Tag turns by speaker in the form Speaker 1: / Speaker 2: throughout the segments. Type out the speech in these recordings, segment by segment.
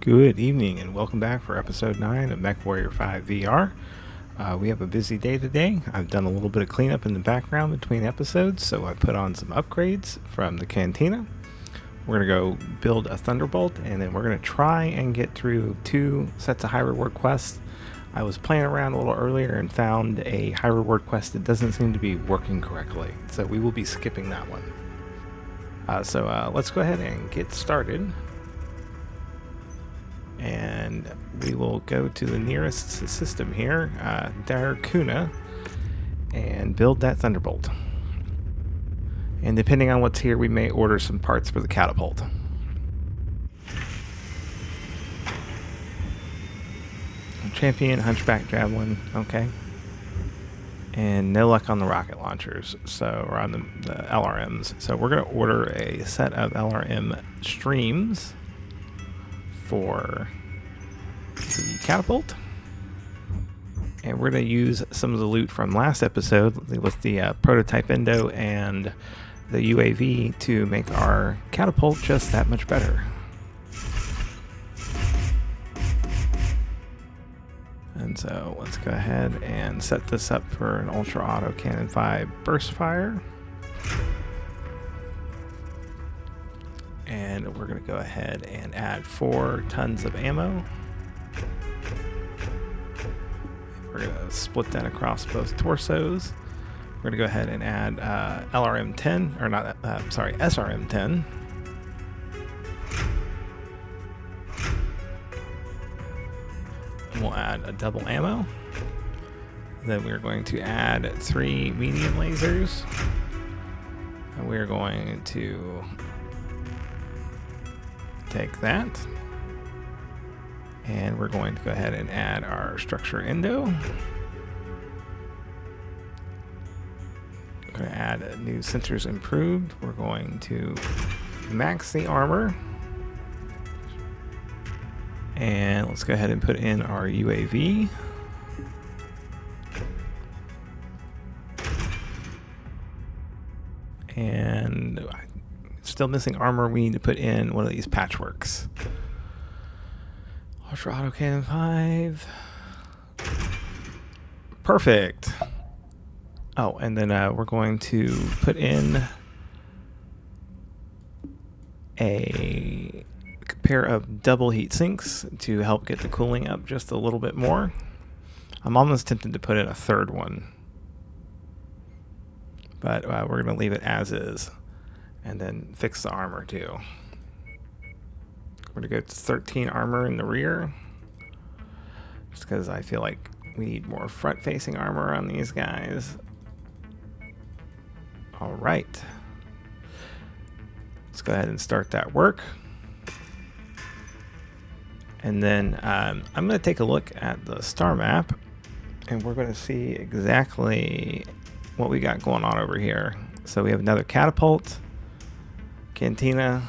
Speaker 1: Good evening and welcome back for episode 9 of Mechwarrior 5 VR. We have a busy day today. I've done a little bit of cleanup in the background between episodes, so I put on some upgrades from the cantina. We're going to go build a Thunderbolt, and then we're going to try and get through 2 sets of high reward quests. I was playing around a little earlier and found a high reward quest that doesn't seem to be working correctly, so we will be skipping that one. So let's go ahead and get started. And we will go to the nearest system here, Darakuna, and build that Thunderbolt. And depending on what's here, we may order some parts for the Catapult. Champion, Hunchback Javelin, okay. And no luck on the rocket launchers, so we're on the LRMs. So we're going to order a set of LRM streams for the Catapult, and we're going to use some of the loot from last episode with the prototype endo and the UAV to make our Catapult just that much better. And so let's go ahead and set this up for an Ultra Auto Cannon 5 burst fire. And we're going to go ahead and add 4 tons of ammo. We're going to split that across both torsos. We're going to go ahead and add LRM-10, or not, sorry, SRM-10. We'll add a double ammo. Then we're going to add 3 medium lasers. And we're going to take that, and we're going to go ahead and add our structure endo. We're going to add new sensors improved. We're going to max the armor, and let's go ahead and put in our UAV. And still missing armor. We need to put in one of these patchworks. Ultra Auto Cannon 5. Perfect. Oh, and then we're going to put in a pair of double heat sinks to help get the cooling up just a little bit more. I'm almost tempted to put in a third one, but we're going to leave it as is. And then fix the armor too. We're going to go to 13 armor in the rear, just because I feel like we need more front-facing armor on these guys. All right. Let's go ahead and start that work. And then I'm going to take a look at the star map, and we're going to see exactly what we got going on over here. So we have another Catapult. Cantina,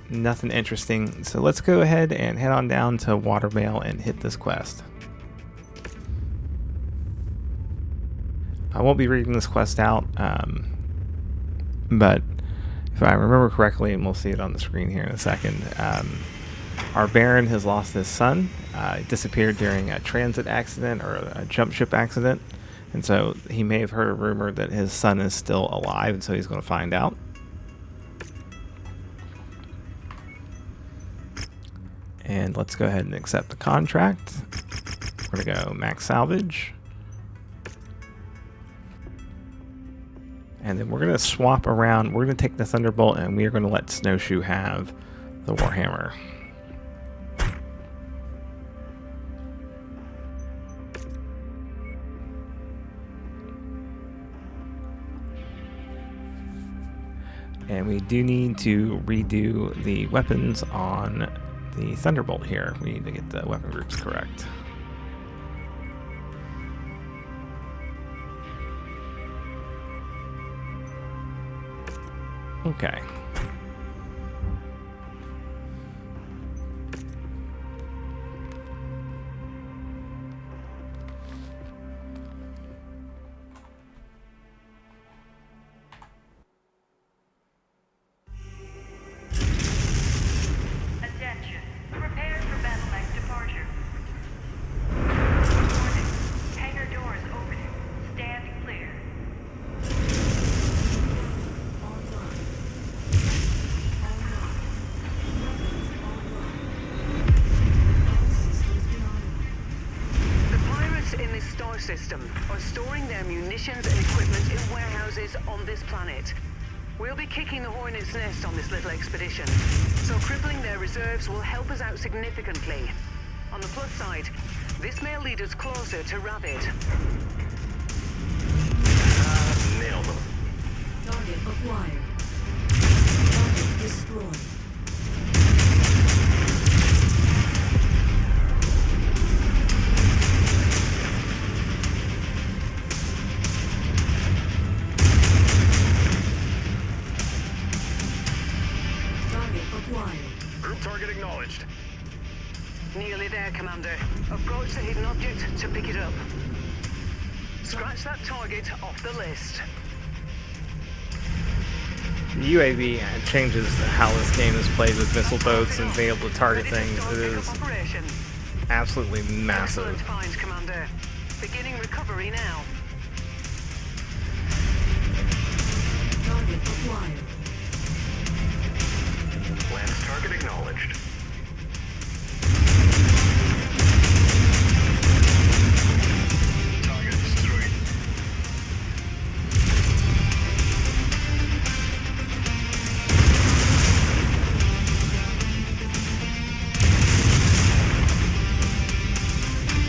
Speaker 1: nothing interesting. So let's go ahead and head on down to Watermail and hit this quest. I won't be reading this quest out, but if I remember correctly, and we'll see it on the screen here in a second, our Baron has lost his son. He disappeared during a transit accident or a jump ship accident, and so he may have heard a rumor that his son is still alive, and so he's going to find out. And let's go ahead and accept the contract. We're going to go max salvage. And then we're going to swap around. We're going to take the Thunderbolt, and we are going to let Snowshoe have the Warhammer. And we do need to redo the weapons on the Thunderbolt here. We need to get the weapon groups correct. Okay.
Speaker 2: Attention. Prepare for battle munitions and equipment in warehouses on this planet. We'll be kicking the Hornet's nest on this little expedition, so crippling their reserves will help us out significantly. On the plus side, this may lead us closer to Rabbit.
Speaker 3: Nailed them.
Speaker 4: Target acquired. Target destroyed. Target acquired.
Speaker 3: Group target acknowledged.
Speaker 2: Nearly there, Commander. Approach the hidden object to pick it up. Scratch that target off the list.
Speaker 1: The UAV changes how this game is played with missile boats and being able to target things. It is absolutely massive.
Speaker 2: Excellent find, Commander. Beginning recovery now.
Speaker 4: Target acquired.
Speaker 3: Lance target acknowledged. Target destroyed.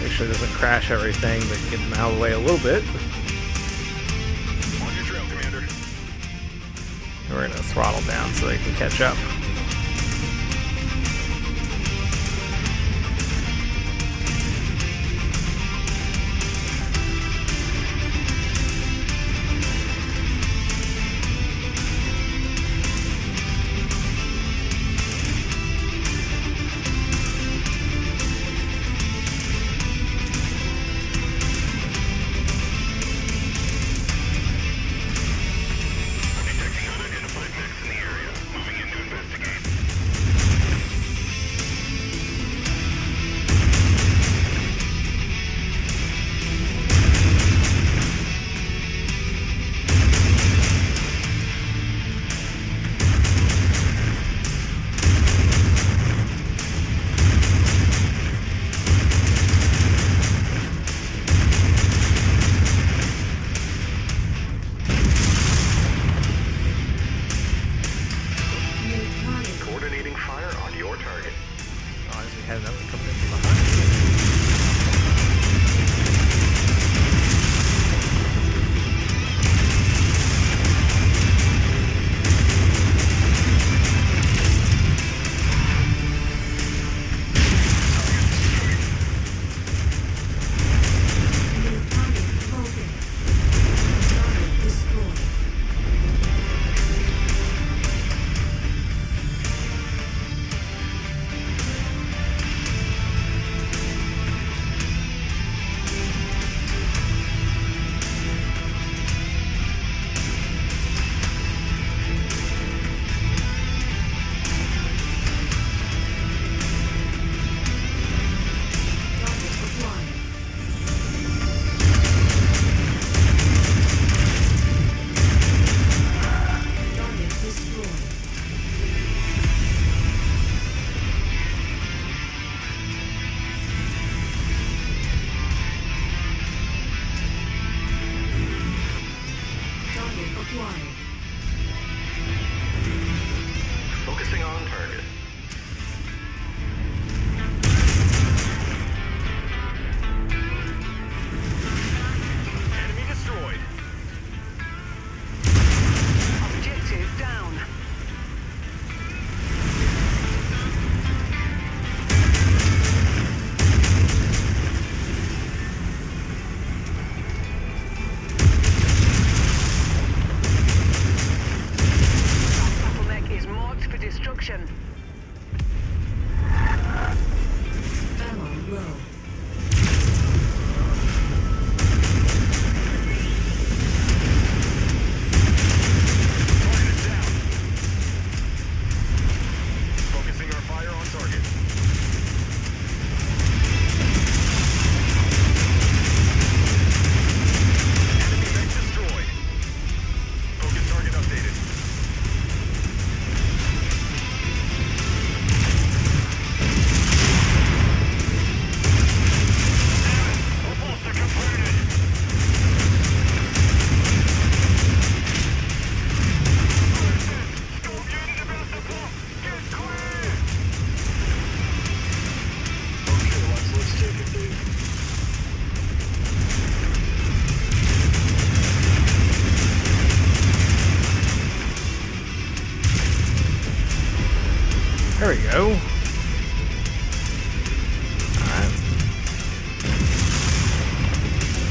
Speaker 1: Make sure it doesn't crash everything, but get them out of the way a little bit.
Speaker 3: On your trail, Commander.
Speaker 1: We're going to throttle down so they can catch up.
Speaker 3: Detecting unidentified mechs in the area. Moving in to investigate.
Speaker 4: New target.
Speaker 3: Coordinating fire on your target.
Speaker 1: Oh, we had another coming in from behind.
Speaker 4: New target broken. Target destroyed.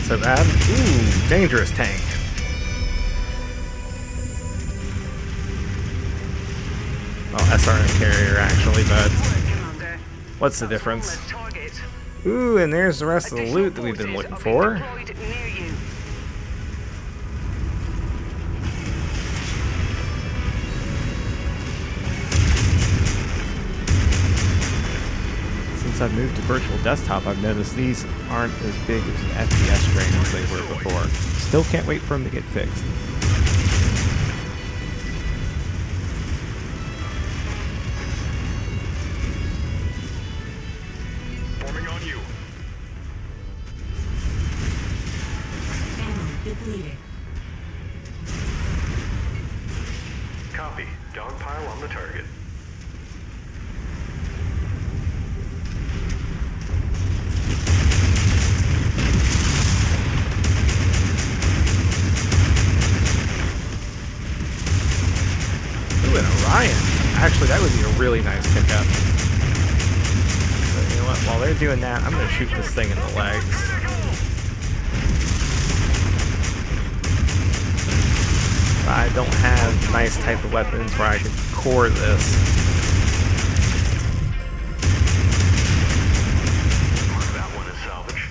Speaker 1: so bad. Ooh, dangerous tank. Well, SRM carrier actually, but
Speaker 2: Commander.
Speaker 1: what's the
Speaker 2: That's one
Speaker 1: difference?
Speaker 2: less target.
Speaker 1: Ooh, and there's the rest of the
Speaker 2: Additional
Speaker 1: loot that we've been
Speaker 2: forces
Speaker 1: looking
Speaker 2: are being
Speaker 1: for.
Speaker 2: deployed near you.
Speaker 1: Since I've moved to virtual desktop, I've noticed these aren't as big as the FPS drain as they were before. Still can't wait for them to get fixed.
Speaker 3: Forming on you.
Speaker 4: Ammo depleted.
Speaker 3: Copy. Dogpile on the target.
Speaker 1: Ooh, an Orion. Actually, that would be a really nice pickup. But you know what? While they're doing that, I'm going to shoot this thing in the legs. I don't have nice type of weapons where I could core this.
Speaker 3: That one is salvage.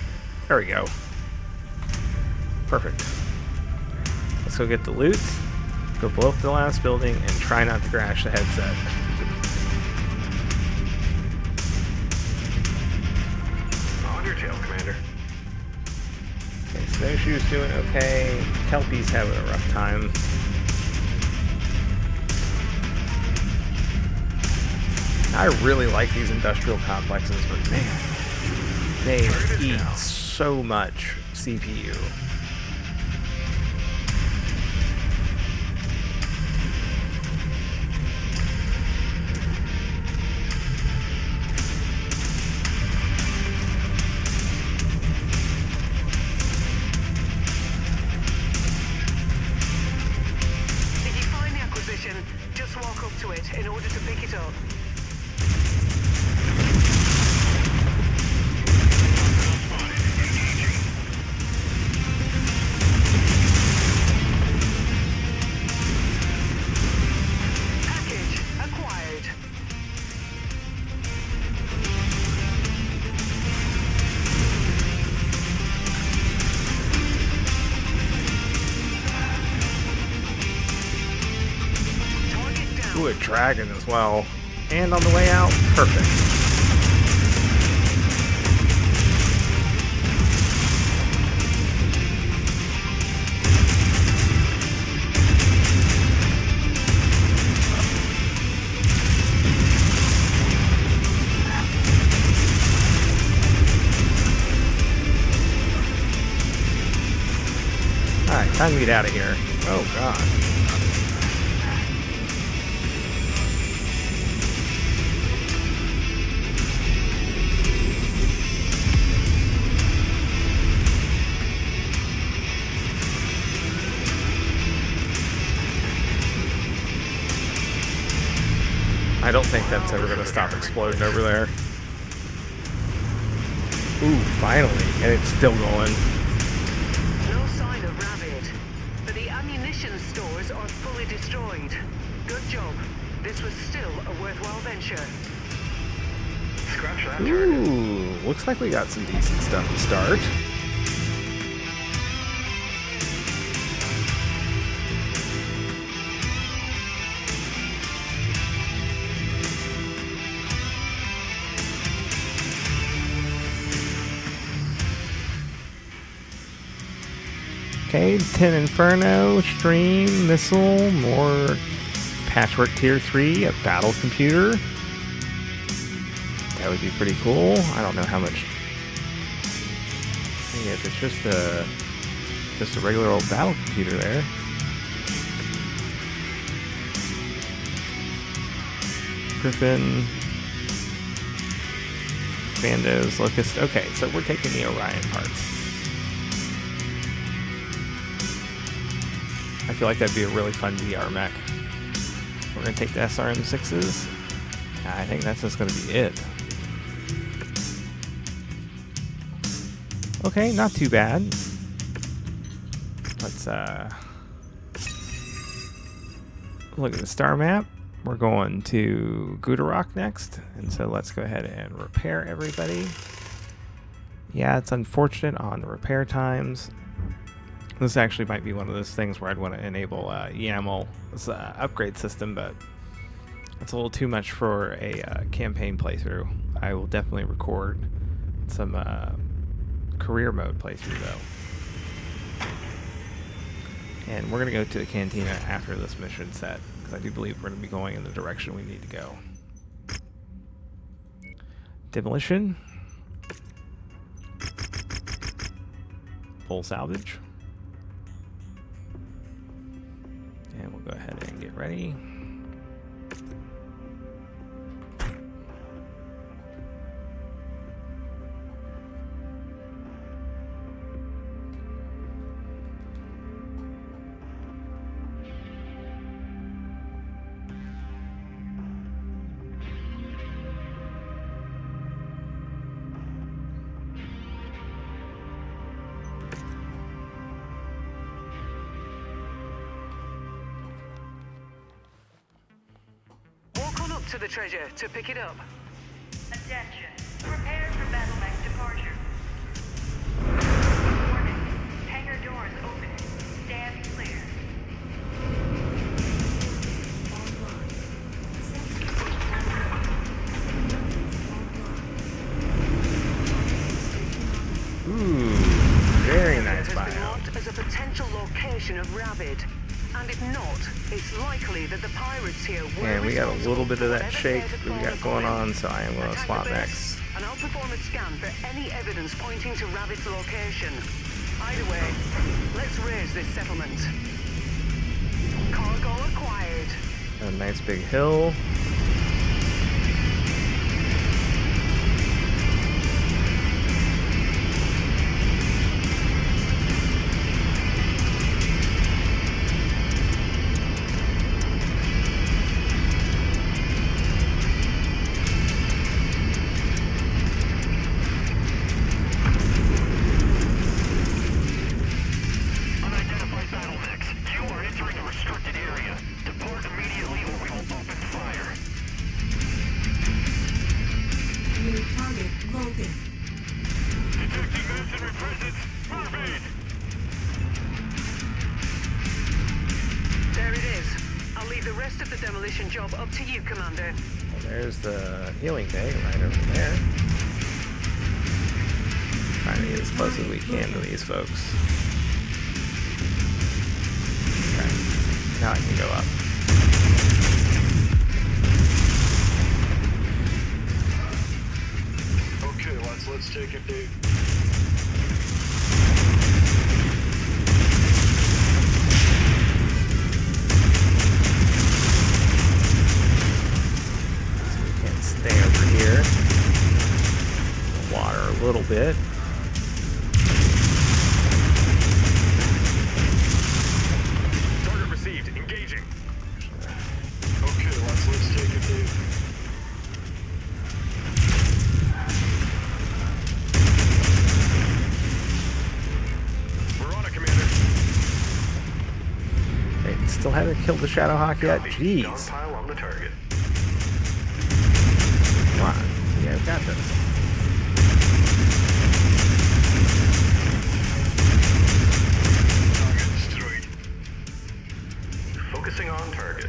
Speaker 1: There we go. Perfect. Let's go get the loot, go blow up the last building, and try not to crash the headset.
Speaker 3: On your tail, Commander.
Speaker 1: Okay, Snowshoe's doing okay. Kelpie's having a rough time. I really like these industrial complexes, but man, they eat so much CPU.
Speaker 2: If you find the acquisition, just walk up to it in order to pick it up. Package acquired. Target down.
Speaker 1: Ooh, a dragon as well. And on the way out, perfect. Alright, time to get out of here. Oh god. I don't think that's ever going to stop exploding over there. Ooh, finally. And it's still going.
Speaker 2: No sign of Rabbit, but the ammunition stores are fully destroyed. Good job. This was still a worthwhile venture.
Speaker 3: Scratch that target.
Speaker 1: Ooh, looks like we got some decent stuff to start. Okay, 10 Inferno, Stream, Missile, more Patchwork Tier 3, a battle computer. That would be pretty cool. I don't know how much. I guess it's just a regular old battle computer there. Griffin, Bandos, Locust. Okay, so we're taking the Orion parts. I feel like that'd be a really fun VR mech. We're gonna take the SRM6s. I think that's just gonna be it. Okay, not too bad. Let's look at the star map. We're going to Gudarok next, and so let's go ahead and repair everybody. Yeah, it's unfortunate on the repair times. This actually might be one of those things where I'd want to enable YAML's upgrade system, but it's a little too much for a campaign playthrough. I will definitely record some career mode playthrough though. And we're going to go to the cantina after this mission set, because I do believe we're going to be going in the direction we need to go. Demolition. Full salvage. And we'll go ahead and get ready.
Speaker 2: To the treasure to pick it up.
Speaker 5: Attention. Prepare for battle mech departure. Warning. Hangar doors open. Stand clear.
Speaker 1: Ooh, very nice
Speaker 2: Has been
Speaker 1: buyout.
Speaker 2: marked as a potential location of Rabid. And if not, it's likely that the pirates here were
Speaker 1: And we got a little bit of that
Speaker 2: responsible for
Speaker 1: shake
Speaker 2: whatever
Speaker 1: that we
Speaker 2: caused
Speaker 1: got
Speaker 2: the
Speaker 1: going
Speaker 2: fire.
Speaker 1: on, so I am going to
Speaker 2: Attack
Speaker 1: swap
Speaker 2: the base,
Speaker 1: next.
Speaker 2: and I'll perform a scan for any evidence pointing to Rabid's location. Either way, let's raise this settlement. Cargo acquired.
Speaker 1: A nice big hill.
Speaker 3: Unidentified battle mechs. You are entering a restricted area. Depart immediately or we will open fire.
Speaker 4: New target broken.
Speaker 3: Detecting mercenary presence. Moving.
Speaker 2: There it is. I'll leave the rest of the demolition job up to you, Commander.
Speaker 1: Well, there's the healing bay right over there. Trying to get as close as we can to these folks. Okay, now I can go up.
Speaker 3: Okay, let's take it, Dave.
Speaker 1: So we can stay over here. Water a little bit.
Speaker 3: Target received. Engaging. Okay, let's take it, Dave. We're on it, Commander.
Speaker 1: They still haven't killed the Shadowhawk yet?
Speaker 3: Copy.
Speaker 1: Jeez.
Speaker 3: Dogpile on the target.
Speaker 1: Come on. Yeah, I've got this.
Speaker 3: Target destroyed. Focusing on target.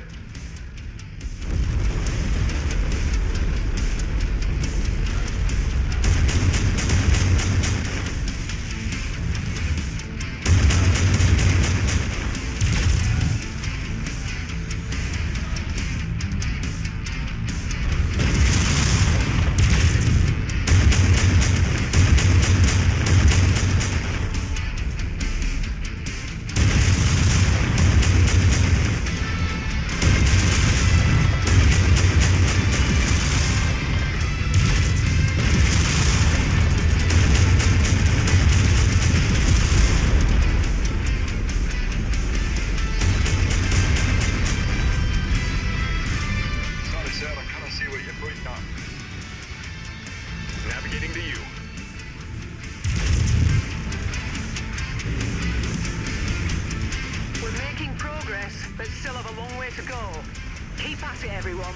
Speaker 3: Sorry, sir, I cannot see what you're pointing at. Navigating to you.
Speaker 2: a long way to go. Keep at it, everyone.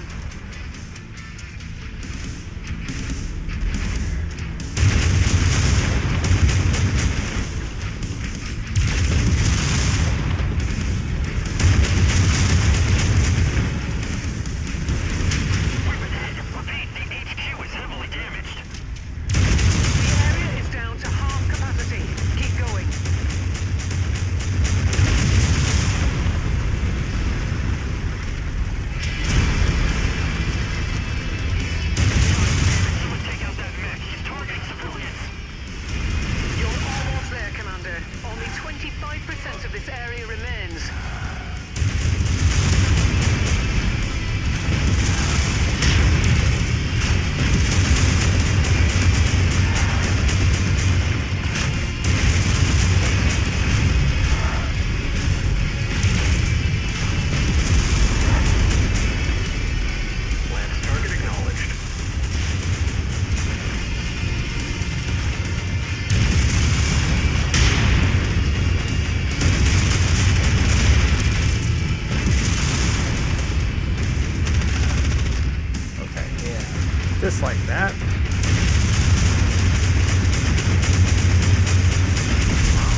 Speaker 1: Just like that.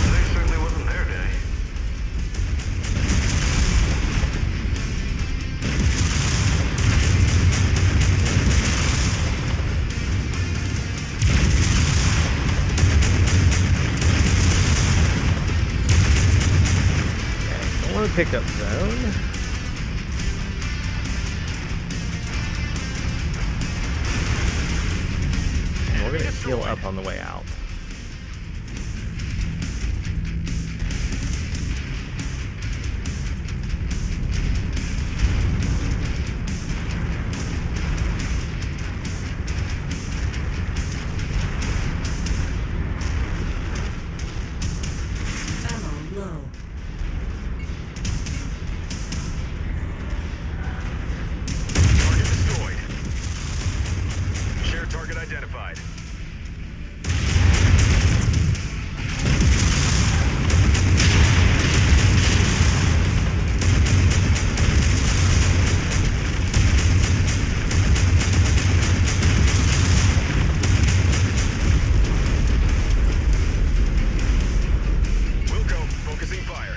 Speaker 3: Today certainly wasn't their day.
Speaker 1: Okay, don't want to pick up zone. We're going to heal up on the way out.
Speaker 4: Ammo low.
Speaker 3: Target destroyed. Shared target identified. Wilco, focusing fire.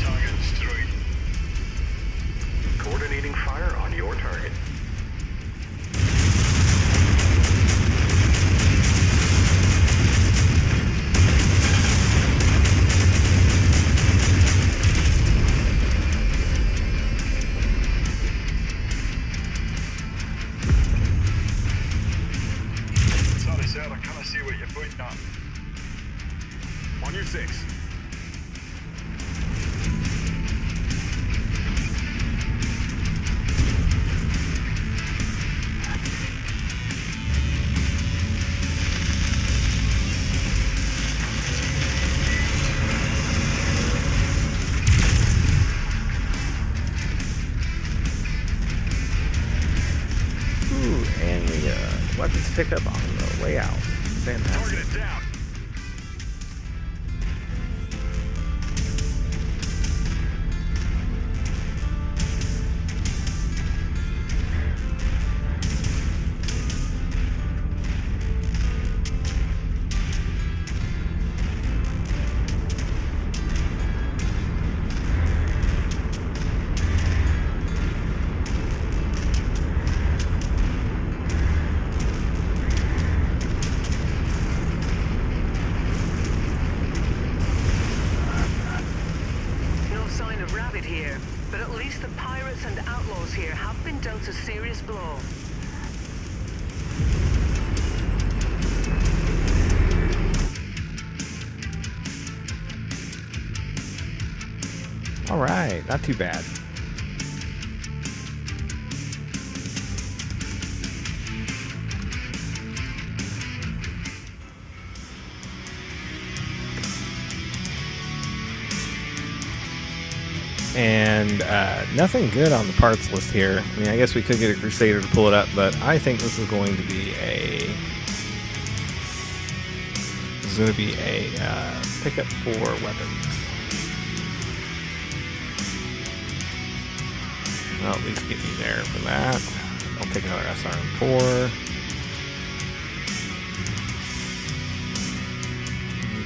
Speaker 3: Target destroyed. Coordinating fire on your target. Sorry, sir, I can't see what you're pointing at. On your 6.
Speaker 1: Ooh, and we weapons pick up on the way out. Fantastic.
Speaker 3: Target it down.
Speaker 1: not too bad. And nothing good on the parts list here. I mean, I guess we could get a Crusader to pull it up, but I think this is going to be a pickup for weapons. Well, at least get me there for that. I'll take another SRM4.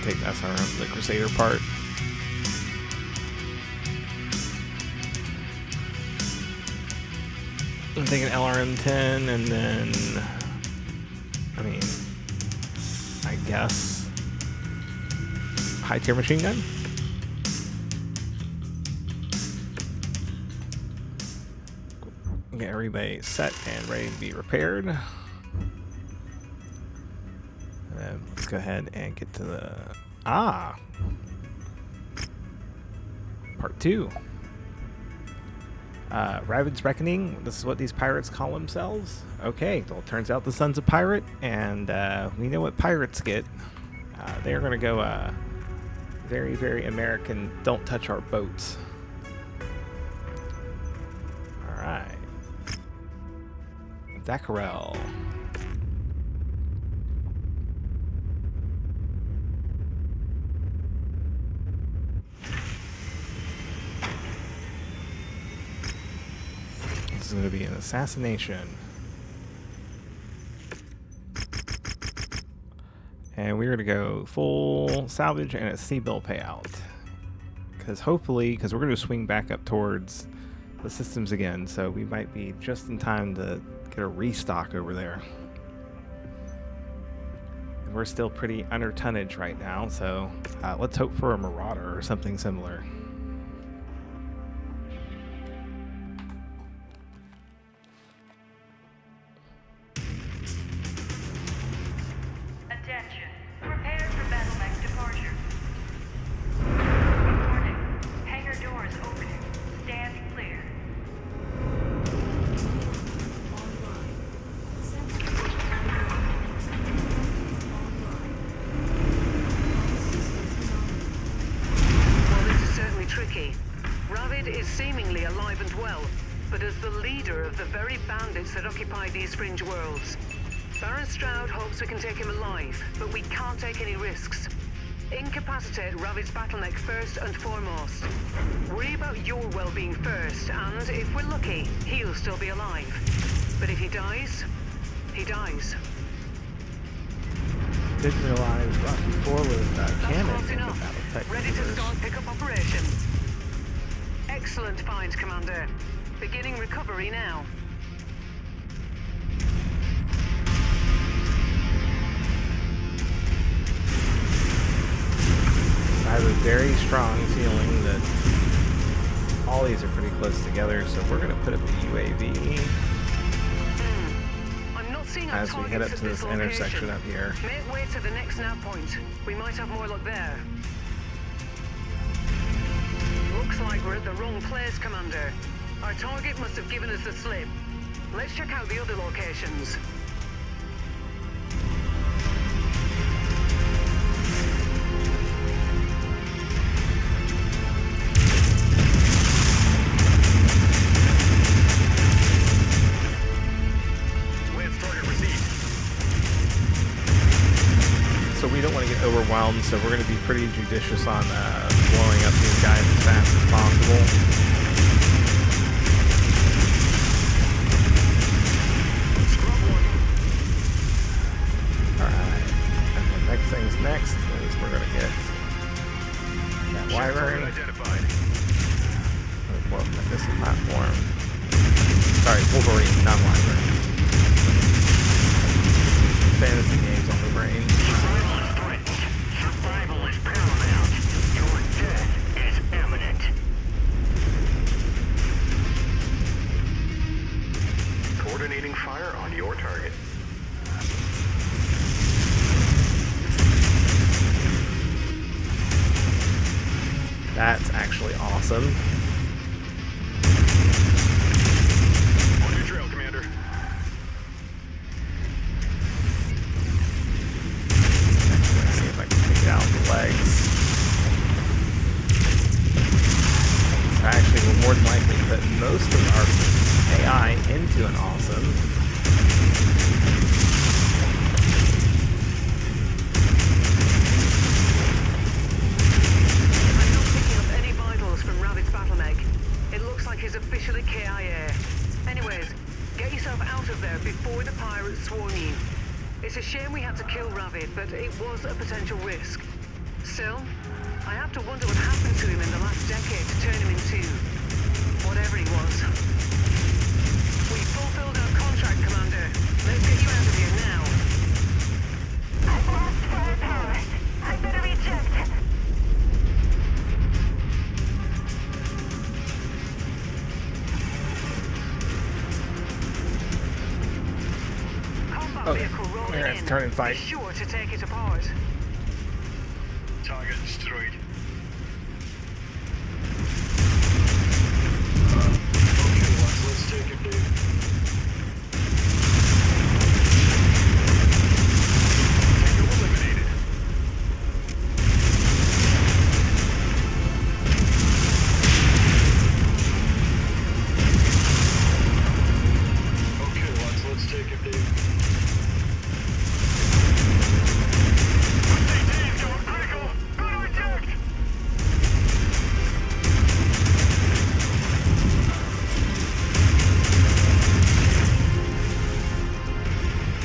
Speaker 1: Take the SRM, the Crusader part. I'm taking LRM-10, and then, I mean, I guess high-tier machine gun. Get everybody set and ready to be repaired. Let's go ahead and get to the part 2. Ravid's Reckoning. This is what these pirates call themselves. Okay, well, it turns out the son's a pirate, and we know what pirates get. They're going to go very, very American, don't touch our boats. Alright. Kestrel. This is going to be an assassination. And we're going to go full salvage and a C-bill payout. Because we're going to swing back up towards the systems again, so we might be just in time to get a restock over there. And we're still pretty under tonnage right now, so let's hope for a Marauder or something similar.
Speaker 5: Attention. Prepare for battle mech departure. Warning. Hangar doors opening. Stand clear.
Speaker 2: Well, this is certainly tricky. Ravid is seemingly alive and well, but as the leader of the very bandits that occupy these fringe worlds. Baron Stroud hopes we can take him alive, but we can't take any risks. Incapacitate Ravid's battleneck first and foremost. Worry about your well-being first, and if we're lucky, he'll still be alive. But if he dies, he dies.
Speaker 1: Didn't realize Rocky 4 was
Speaker 2: That's
Speaker 1: canon
Speaker 2: close
Speaker 1: in the
Speaker 2: enough.
Speaker 1: Battletech
Speaker 2: Ready to
Speaker 1: universe.
Speaker 2: start pickup operation. Excellent find, Commander. Beginning recovery now.
Speaker 1: I have a very strong feeling that all these are pretty close together, so we're going to put up the UAV
Speaker 2: I'm not seeing our
Speaker 1: as we head up
Speaker 2: targets
Speaker 1: to
Speaker 2: at
Speaker 1: this
Speaker 2: location.
Speaker 1: intersection up here.
Speaker 2: Make way to the next nav point. We might have more luck there. Looks like we're at the wrong place, Commander. Our target must have given us the slip. Let's check out the other locations.
Speaker 3: Lance target received.
Speaker 1: So we don't want to get overwhelmed, so we're going to be pretty judicious on blowing up these guys as fast as possible. Alright, and the next thing's next is we're going to get that
Speaker 3: Target
Speaker 1: Wyvern.
Speaker 3: identified.
Speaker 1: Well, this is platform. Sorry, Wolverine, not Wyvern. Fantasy games on the brain.
Speaker 3: Survival is threatened. Survival is paramount. Your death is imminent. Coordinating fire on your target.
Speaker 1: That's actually awesome.
Speaker 3: On your trail, Commander.
Speaker 1: Let's see if I can pick it out with the legs. So actually, we'll more than likely put most of our AI into an awesome.
Speaker 2: I'm not picking up any vitals from Rabbit's battle mech. It looks like he's officially KIA. Anyways, get yourself out of there before the pirates swarm you. It's a shame we had to kill Rabbit, but it was a potential risk. Still, I have to wonder what happened to him in the last decade to turn him into whatever he was. We fulfilled our contract, Commander. Let's get you out of here now.
Speaker 5: I've lost firepower. I better eject.
Speaker 2: Combat vehicle
Speaker 1: we're
Speaker 2: rolling
Speaker 1: gonna have
Speaker 2: in.
Speaker 1: to turn and fight.
Speaker 2: Be sure to take it apart.
Speaker 3: Target destroyed. Okay, let's take it, dude. Tango eliminated. Okay, let's take it, dude. CT's going critical. Go to eject.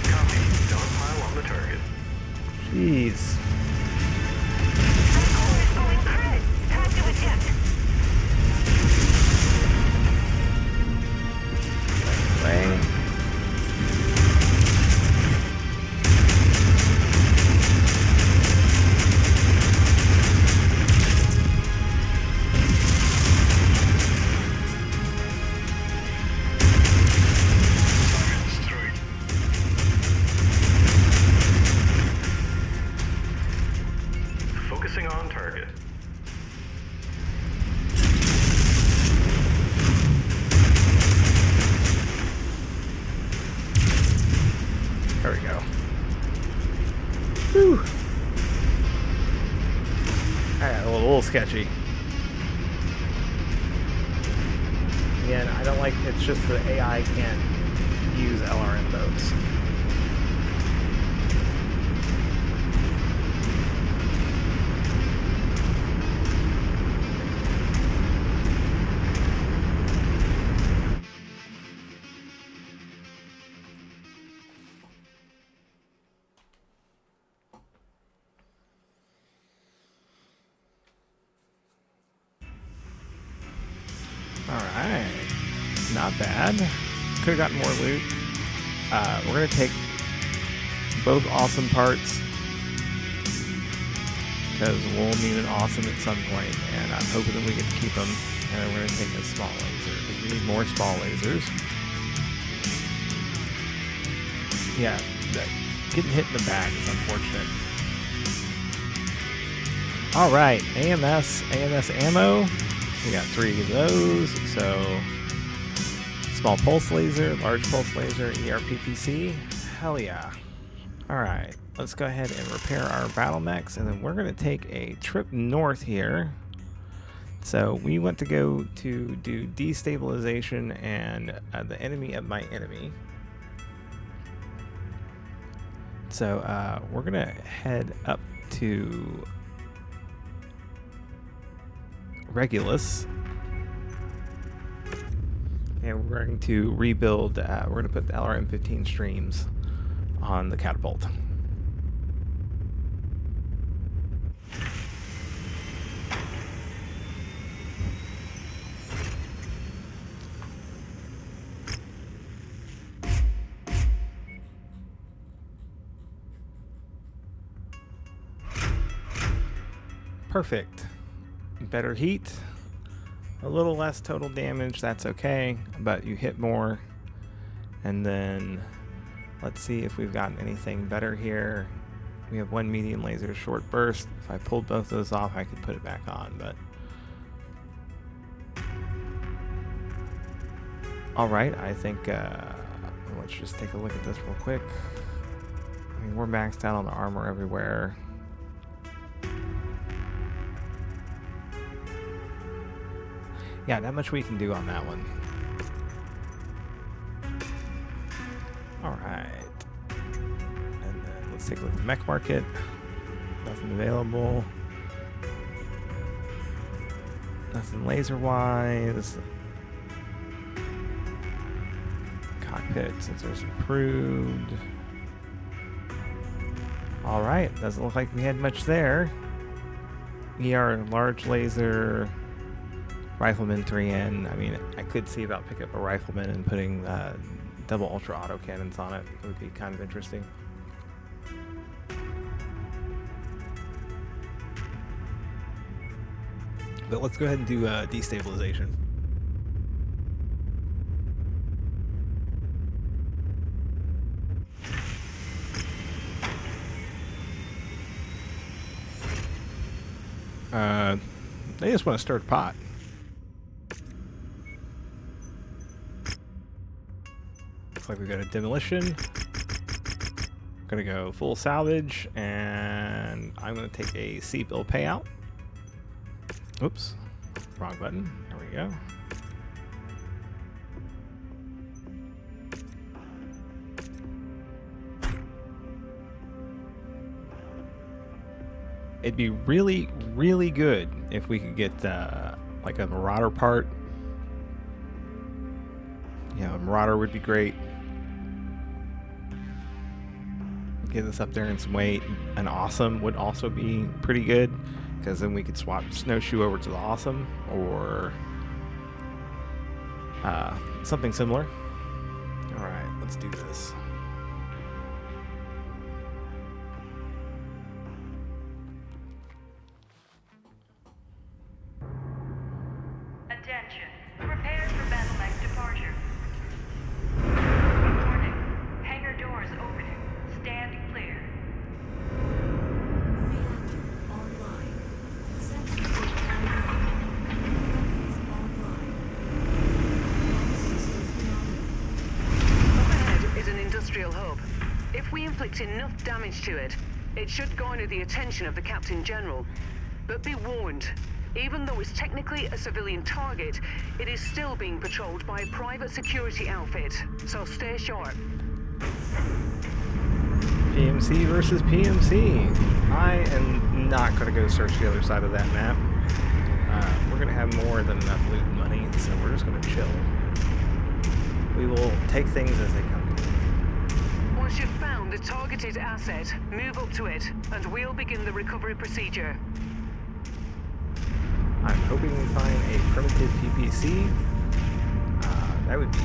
Speaker 3: Copy. Stockpile on the target.
Speaker 1: Jeez.
Speaker 5: Core is going crit. Time to eject.
Speaker 1: Way.
Speaker 3: Target destroyed. Focusing on target.
Speaker 1: There we go. Whew. Alright, a little sketchy. Again, I don't like, it's just the AI can't use LRM modes. Alright. Not bad. Could have gotten more loot. We're going to take both awesome parts because we'll need an awesome at some point, and I'm hoping that we get to keep them. And then we're going to take a small laser because we need more small lasers. Yeah, getting hit in the back is unfortunate. Alright, AMS ammo. We got 3 of those, so small pulse laser, large pulse laser, ERPPC. Hell yeah. Alright, let's go ahead and repair our battle mechs, and then we're going to take a trip north here. So we want to go to do destabilization and the enemy of my enemy. So we're going to head up to Regulus, and we're going to rebuild, we're going to put the LRM-15 streams on the Catapult. Perfect. Better heat, a little less total damage, that's okay, but you hit more. And then let's see if we've got anything better here. We have 1 medium laser short burst. If I pulled both those off, I could put it back on, but All right, I think let's just take a look at this real quick. I mean, we're maxed out on the armor everywhere. Yeah, not much we can do on that one. All right. And then let's take a look at the mech market. Nothing available. Nothing laser-wise. Cockpit sensors improved. All right, doesn't look like we had much there. ER large laser. Rifleman 3N. I mean, I could see about picking up a rifleman and putting double ultra auto cannons on it. It would be kind of interesting. But let's go ahead and do destabilization. They just want to stir the pot. Looks like we got a demolition. Gonna go full salvage, and I'm gonna take a C-bill payout. Oops, wrong button. There we go. It'd be really, really good if we could get like a Marauder part. Yeah, a Marauder would be great. Get this up there in some weight. An Awesome would also be pretty good, because then we could swap Snowshoe over to the Awesome, or something similar. Alright, let's do this.
Speaker 5: Attention. Prepare for battle mech departure. Warning. Hangar doors opening. Stand clear.
Speaker 4: Reactor online. Sensors online. Weapons online. All systems nominal.
Speaker 2: Up ahead is an industrial hub. If we inflict enough damage to it, it should garner the attention of the Captain General. But be warned, even though it's technically a civilian target, it is still being patrolled by a private security outfit, so stay sharp.
Speaker 1: PMC versus PMC. I am not going to go search the other side of that map. We're going to have more than enough loot and money, so we're just going to chill. We will take things as they come.
Speaker 2: Once you've found the targeted asset, move up to it, and we'll begin the recovery procedure.
Speaker 1: I'm hoping we find a primitive PPC. That would be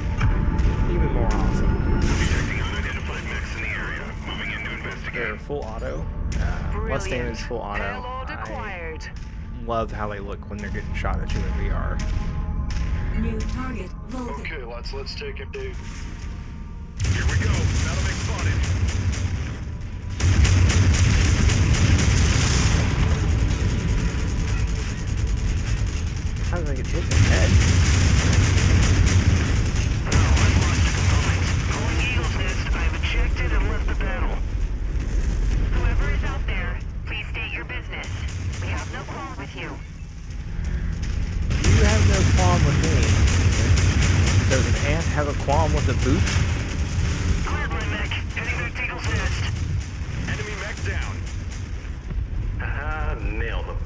Speaker 1: even more awesome.
Speaker 3: Detecting unidentified mechs in the area. Moving in to investigate.
Speaker 1: They're full auto. Less damage, full auto.
Speaker 2: Payload acquired.
Speaker 1: I love how they look when they're getting shot at you in VR.
Speaker 4: New target Vulcan.
Speaker 3: Okay, let's take it, dude. Here we go. Battle mech spotted.
Speaker 1: How did I get hit in the head?
Speaker 3: I've lost a component. Calling Eagle's Nest. I've ejected and left the battle.
Speaker 5: Whoever is out there, please state your business. We have no quarrel with you.
Speaker 1: You have no qualm with me. Does an ant have a qualm with a boot?
Speaker 3: Cleared my mech. Heading back to Eagle's Nest. Enemy mech down. Nailed them.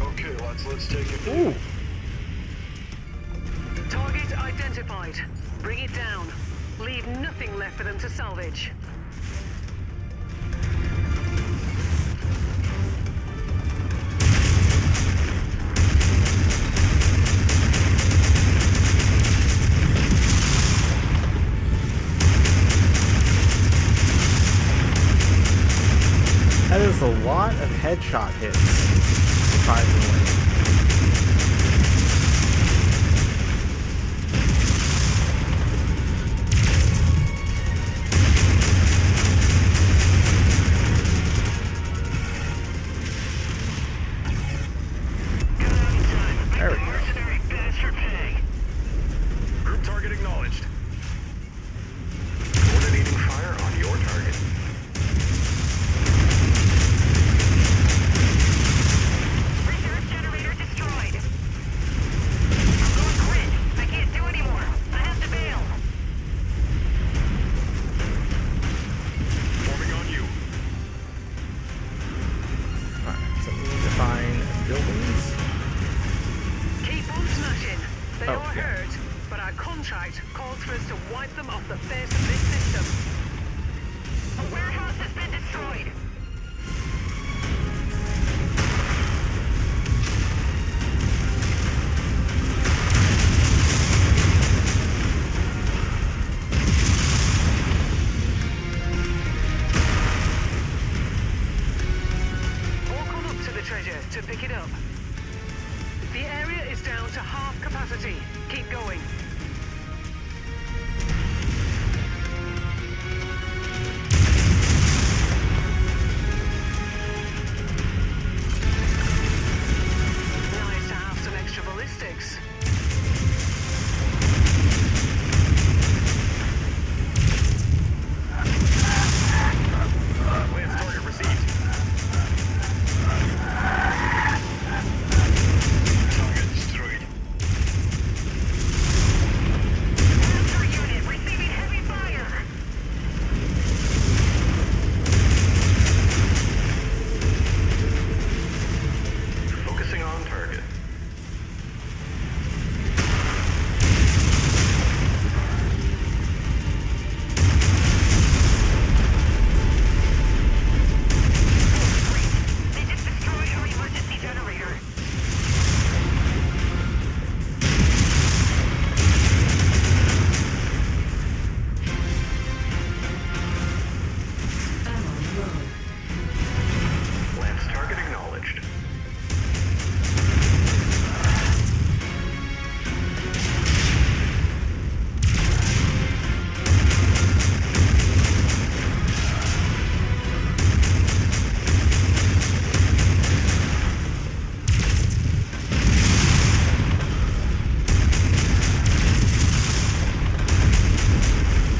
Speaker 3: Okay, let's take it.
Speaker 1: Ooh.
Speaker 2: Target identified. Bring it down. Leave nothing left for them to salvage.
Speaker 1: That is a lot of headshot hits, surprisingly. buildings.
Speaker 2: Keep on smashing. They
Speaker 1: Oh,
Speaker 2: are
Speaker 1: yeah.
Speaker 2: hurt, but our contract calls for us to wipe them off the face of this system.
Speaker 5: A warehouse has been destroyed.
Speaker 2: Walk on up to the treasure to pick it up. The area is down to half capacity. Keep going. Nice to have some extra ballistics.
Speaker 3: Lance target received. Target destroyed.
Speaker 5: Lancer unit receiving heavy fire.
Speaker 3: Focusing on target.
Speaker 5: They just destroyed our emergency generator.
Speaker 4: Ammo low.
Speaker 3: Lance target acknowledged.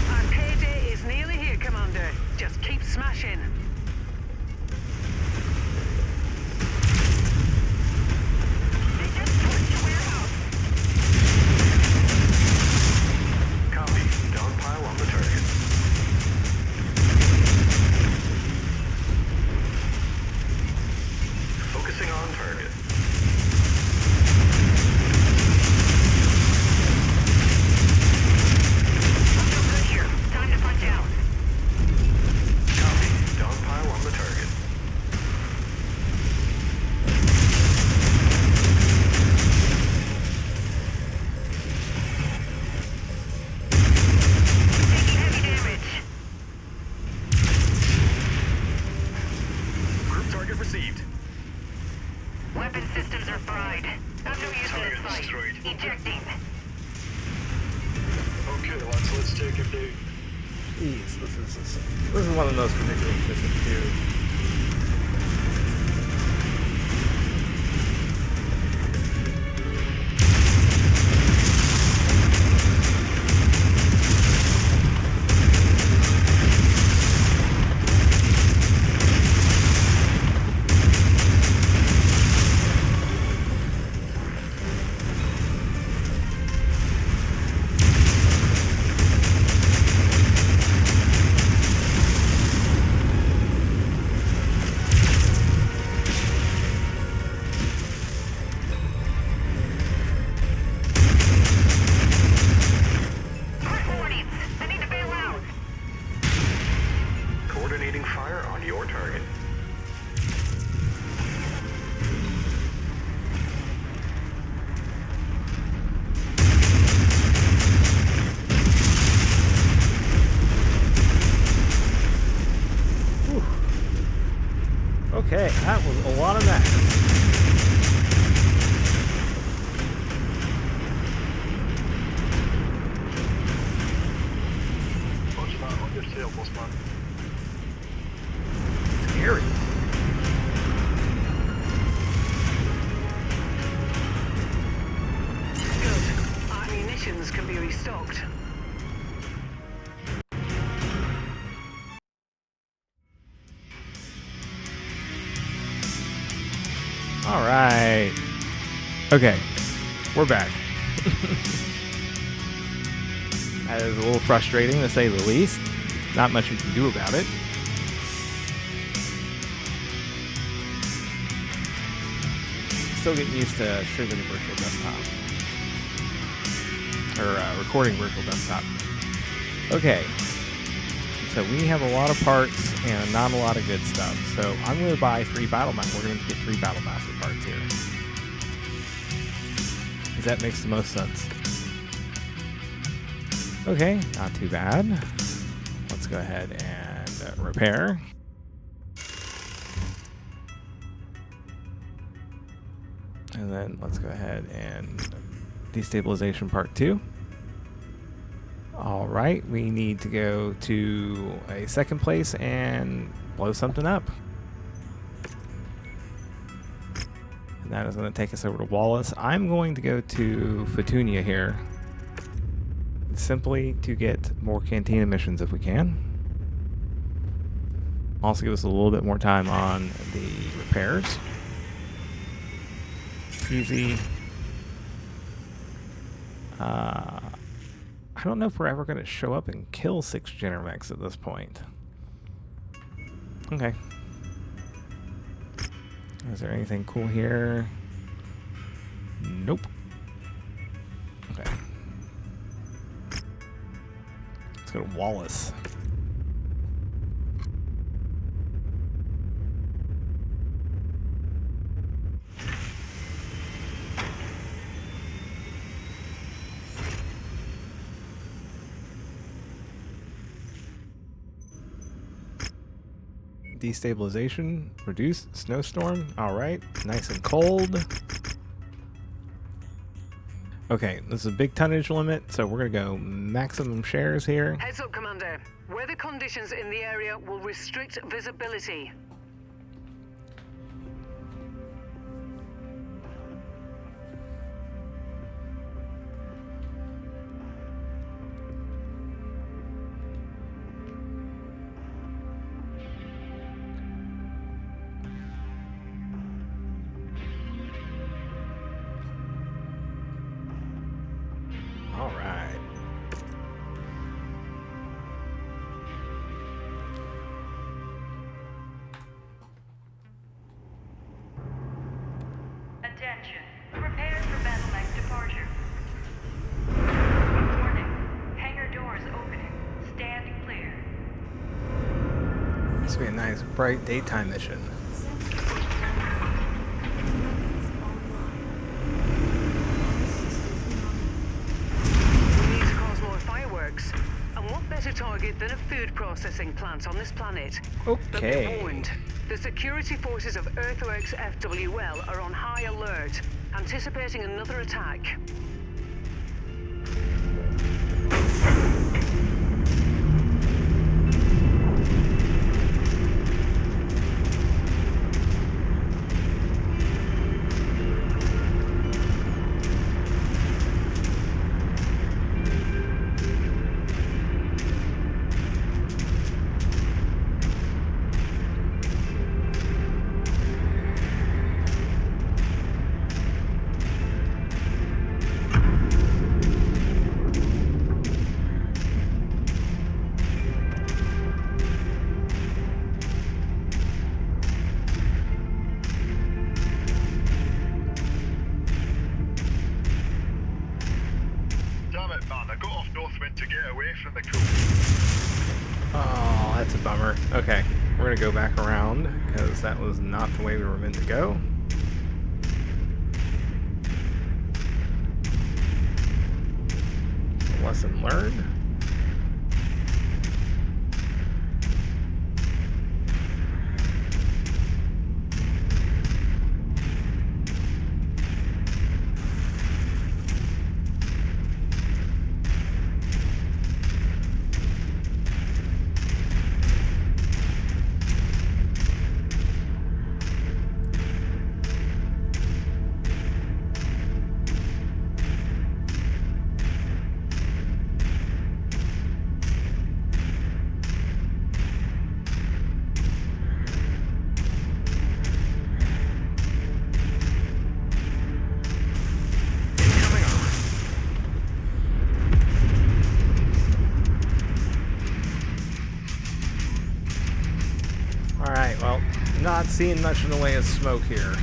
Speaker 2: Our payday is nearly here, Commander. Just keep smashing.
Speaker 5: They just torched a warehouse.
Speaker 3: Copy. Down pile on the target. Focusing on target.
Speaker 5: I feel good here. Time to punch out.
Speaker 3: Copy. Down pile on the target.
Speaker 5: Taking heavy damage.
Speaker 3: Group target received.
Speaker 5: Weapon systems are fried. Have no use in this
Speaker 3: Target
Speaker 5: fight.
Speaker 3: destroyed.
Speaker 5: Ejecting.
Speaker 3: Okay, let's take him down.
Speaker 1: Jeez, this is one of the most ridiculous missions here.
Speaker 5: Quick warnings. I need to bail out.
Speaker 3: Coordinating fire on your target.
Speaker 1: Okay, that was a lot of that.
Speaker 3: Bunch of that on your tail, bossman.
Speaker 1: Scary.
Speaker 2: Good. Our munitions can be restocked.
Speaker 1: All right. Okay, we're back. That is a little frustrating to say the least. Not much we can do about it. still getting used to streaming the virtual desktop. Or recording virtual desktop. Okay. So we have a lot of parts and not a lot of good stuff. So I'm going to buy 3 battle masters. We're going to get 3 battle master parts here. Because that makes the most sense. Okay, not too bad. Let's go ahead and repair. And then let's go ahead and destabilization part 2. All right, we need to go to a second place and blow something up. And that is going to take us over to Wallace. I'm going to go to Fatunia here, simply to get more cantina missions if we can. Also give us a little bit more time on the repairs. Easy. I don't know if we're ever going to show up and kill 6 Genermechs at this point. Okay. Is there anything cool here? Nope. Okay. Let's go to Wallace. Destabilization, reduce, snowstorm. All right, nice and cold. Okay, this is a big tonnage limit, so we're gonna go maximum shares here.
Speaker 2: Heads up, Commander. Weather conditions in the area will restrict visibility.
Speaker 1: All right.
Speaker 5: Attention. Prepare for battle mech departure. Warning. Hangar doors opening. Stand clear.
Speaker 1: This will be a nice, bright daytime mission.
Speaker 2: We need to cause more fireworks. And what better target than a food processing plant on this planet? But be
Speaker 1: Okay.
Speaker 2: warned, the security forces of Earthworks FWL are on high alert, anticipating another attack.
Speaker 3: Damn it, man. I got off Northwind to get away from the cool.
Speaker 1: Oh, that's a bummer. Okay, we're gonna go back around because that was not the way we were meant to go. Lesson learned. Alright, well, not seeing much in the way of smoke here.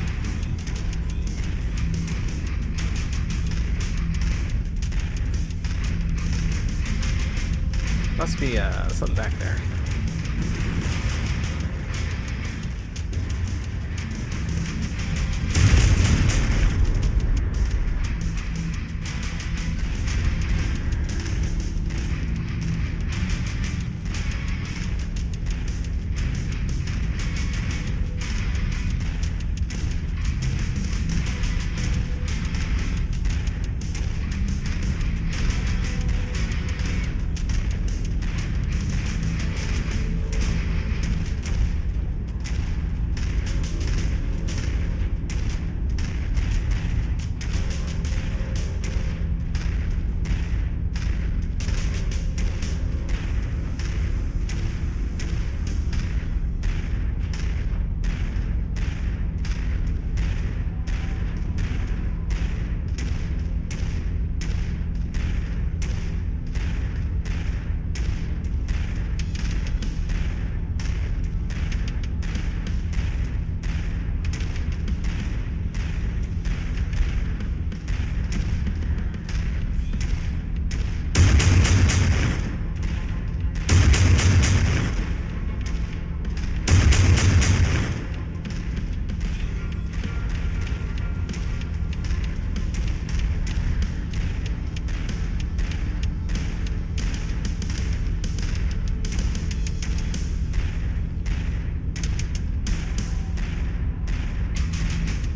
Speaker 1: Must be something back there.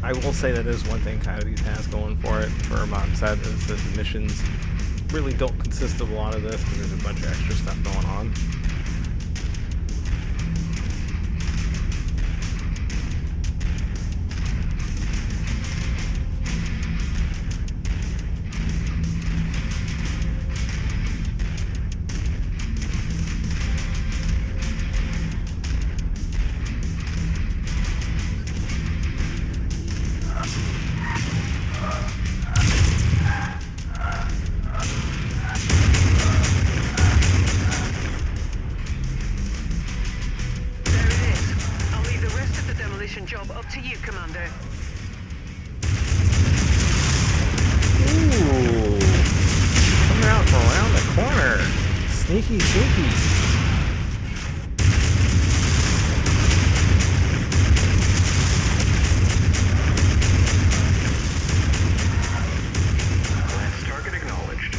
Speaker 1: I will say that is one thing Coyote has going for it, for Mom said, is that the missions really don't consist of a lot of this because there's a bunch of extra stuff going on.
Speaker 2: Job up to you, Commander.
Speaker 1: Ooh, coming out from around the corner. Sneaky, sneaky.
Speaker 3: Last target acknowledged.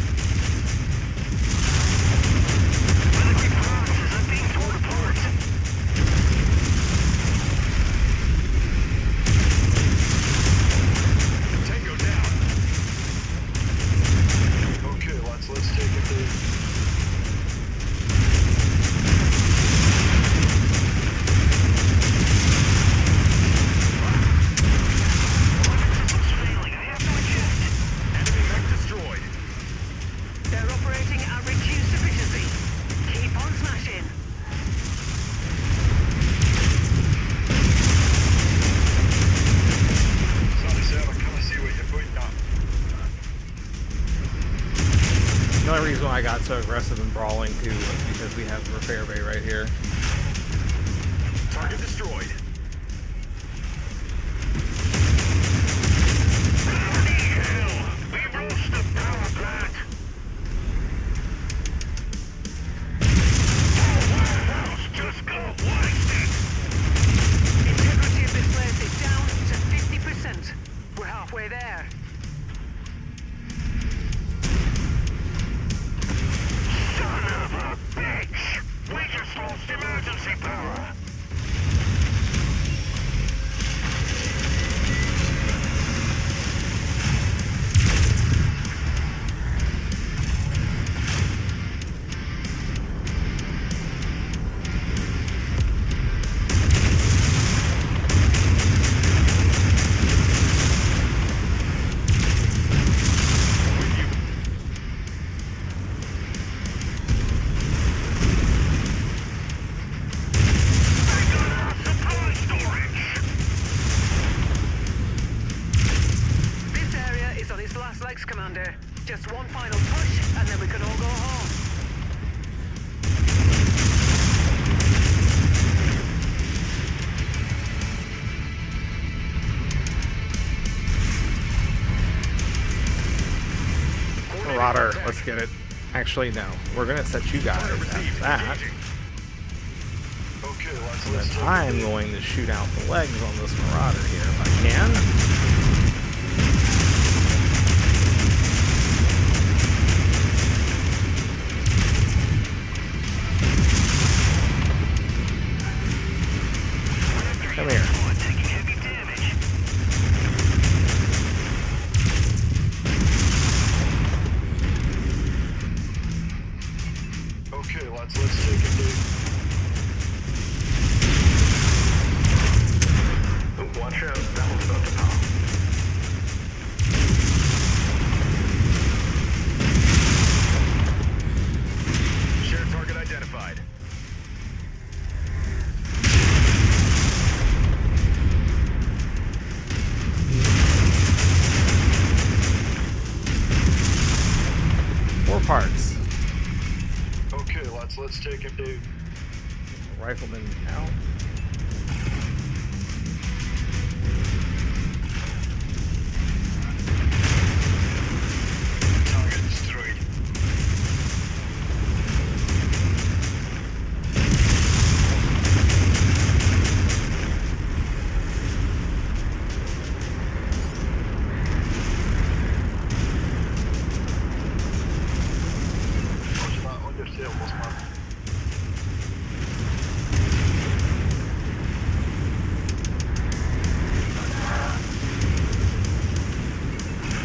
Speaker 1: The only reason why I got so aggressive in brawling too was because we have a repair bay right here.
Speaker 3: Target destroyed. Bloody hell! We lost the power plant. Our warehouse just got wasted.
Speaker 2: Integrity of this place is down to 50%. We're halfway there.
Speaker 3: Son of a bitch! We just lost emergency power.
Speaker 2: Commander. Just one final push, and then we can all go home.
Speaker 1: Marauder, let's get it. Actually, no. We're gonna set you guys at that.
Speaker 3: Okay,
Speaker 1: And then I'm going to shoot out the legs on this Marauder here if I can. Come here.
Speaker 3: taking heavy damage. Okay, let's take it, dude. Oh, watch out, that one's about to pop. Shared target identified.
Speaker 1: Parts.
Speaker 3: Okay, let's take him, dude.
Speaker 1: Rifleman out.
Speaker 3: Target destroyed.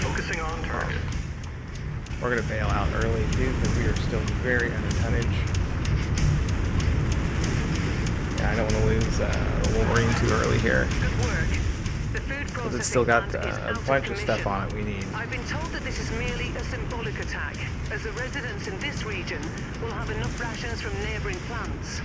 Speaker 3: Focusing on target.
Speaker 1: We're going to bail out early too because we are still very under tonnage. Yeah, I don't want to lose the Wolverine too early here.
Speaker 2: Good work. The food
Speaker 1: Because
Speaker 2: processing
Speaker 1: it's still got
Speaker 2: plant is
Speaker 1: a
Speaker 2: out of
Speaker 1: bunch of stuff
Speaker 2: commission.
Speaker 1: on it we need.
Speaker 2: I've been told that this is merely a symbolic attack, as the residents in this region will have enough rations from neighboring plants.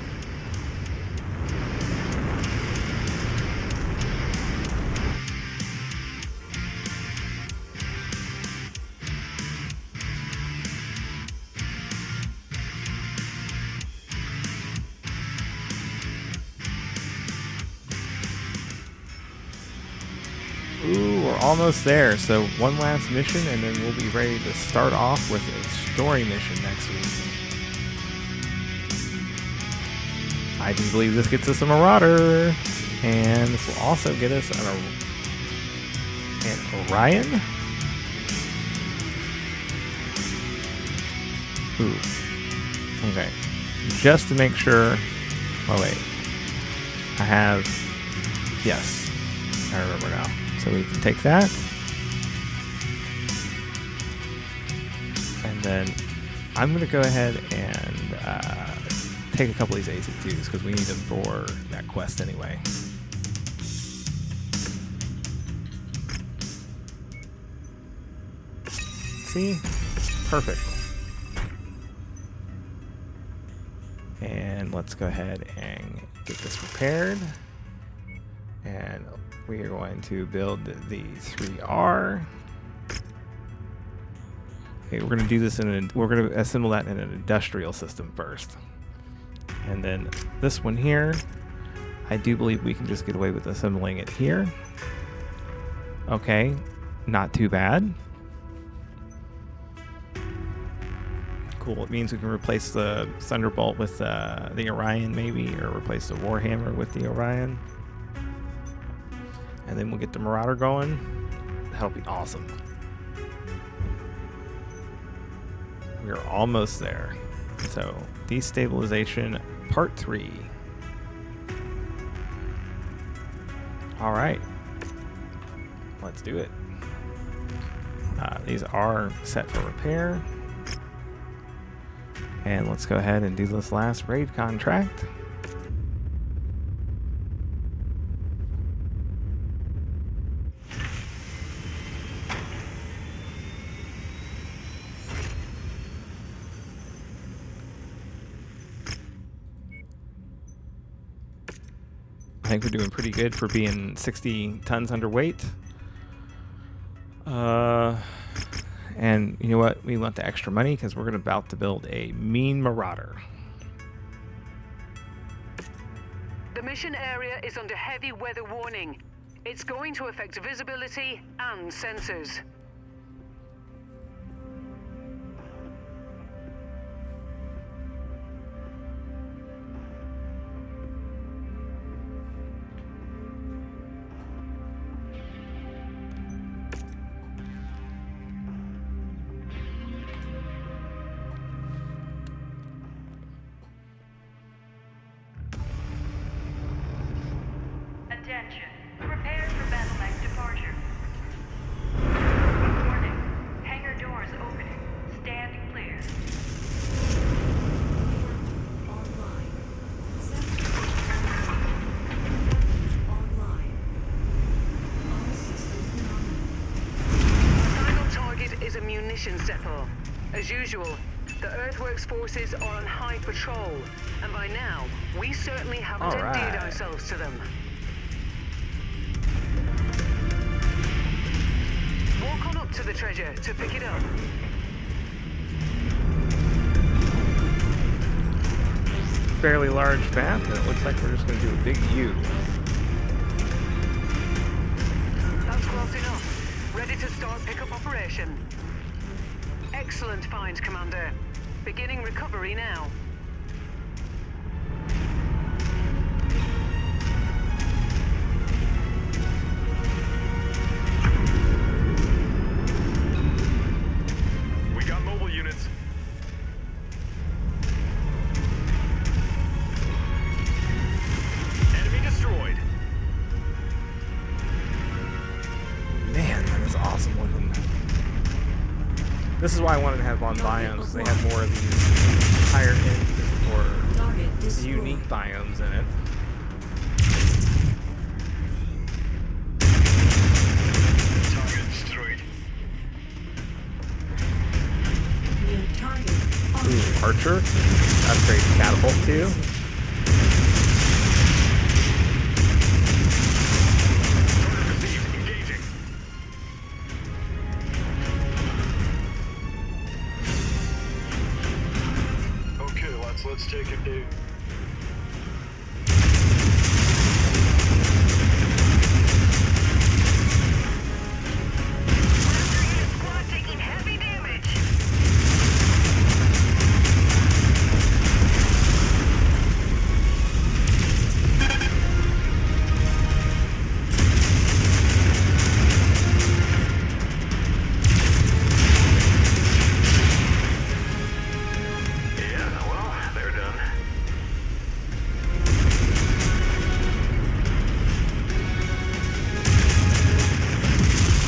Speaker 1: Ooh, we're almost there. So one last mission and then we'll be ready to start off with a story mission next week. I do believe this gets us a Marauder. And this will also get us an Orion. Ooh. Okay. Just to make sure. Oh, wait. I have. Yes. I remember now. So we can take that. And then I'm going to go ahead and take a couple of these AC2s because we need them for that quest anyway. See? Perfect. And let's go ahead and get this repaired. And we are going to build the 3R. Okay, we're going to do this we're going to assemble that in an industrial system first. And then this one here, I do believe we can just get away with assembling it here. Okay, not too bad. Cool, it means we can replace the Thunderbolt with the Orion maybe, or replace the Warhammer with the Orion. And then we'll get the Marauder going. That'll be awesome. We are almost there. So, destabilization part 3. Alright. Let's do it. These are set for repair. And let's go ahead and do this last raid contract. I think we're doing pretty good for being 60 tons underweight. And you know what? We want the extra money because we're about to build a mean Marauder.
Speaker 2: The mission area is under heavy weather warning. It's going to affect visibility and sensors. mission, Seppo. As usual, the Earthworks forces are on high patrol, and by now, we certainly haven't
Speaker 1: All right.
Speaker 2: endeared ourselves to them. Walk on up to the treasure to pick it up.
Speaker 1: Fairly large map, and it looks like we're just going to do a big U.
Speaker 2: That's close enough. Ready to start pickup operation. Excellent find, Commander. Beginning recovery now.
Speaker 3: We got mobile units. Enemy destroyed.
Speaker 1: Man, that is awesome looking. This is why I wanted to have on biomes. They have more of these higher end or
Speaker 4: Target destroyed.
Speaker 1: unique biomes in it.
Speaker 3: Target destroyed.
Speaker 4: New target
Speaker 1: Ooh, Archer. Upgrade to Catapult too.
Speaker 3: Target received. Engaging. Okay, let's take him, dude.
Speaker 5: Raptor unit squad taking heavy damage.
Speaker 3: Yeah, well, they're done.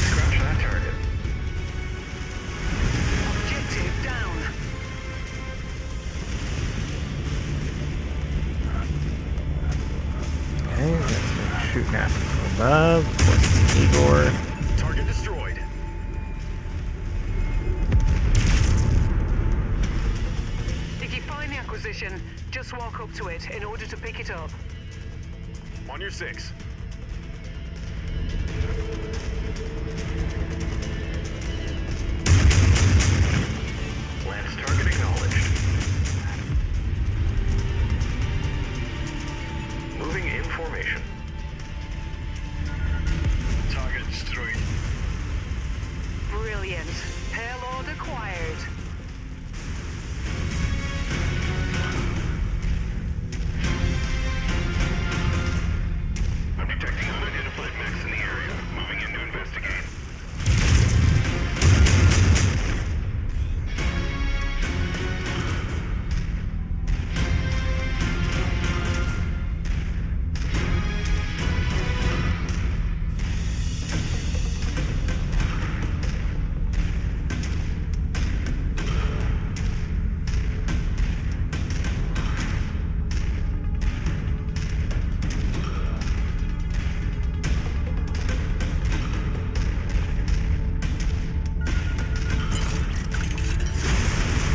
Speaker 3: Scratch that target.
Speaker 2: Objective down.
Speaker 1: Okay, that's shooting at me from above. Of course, it's an Igor.
Speaker 3: Target destroyed.
Speaker 2: If you find the acquisition, just walk up to it in order to pick it up.
Speaker 3: On your 6. Lance target acknowledged. Moving in formation. Target destroyed.
Speaker 2: Brilliant. Payload acquired.
Speaker 3: I'm detecting unidentified mechs in the area. Moving in to investigate.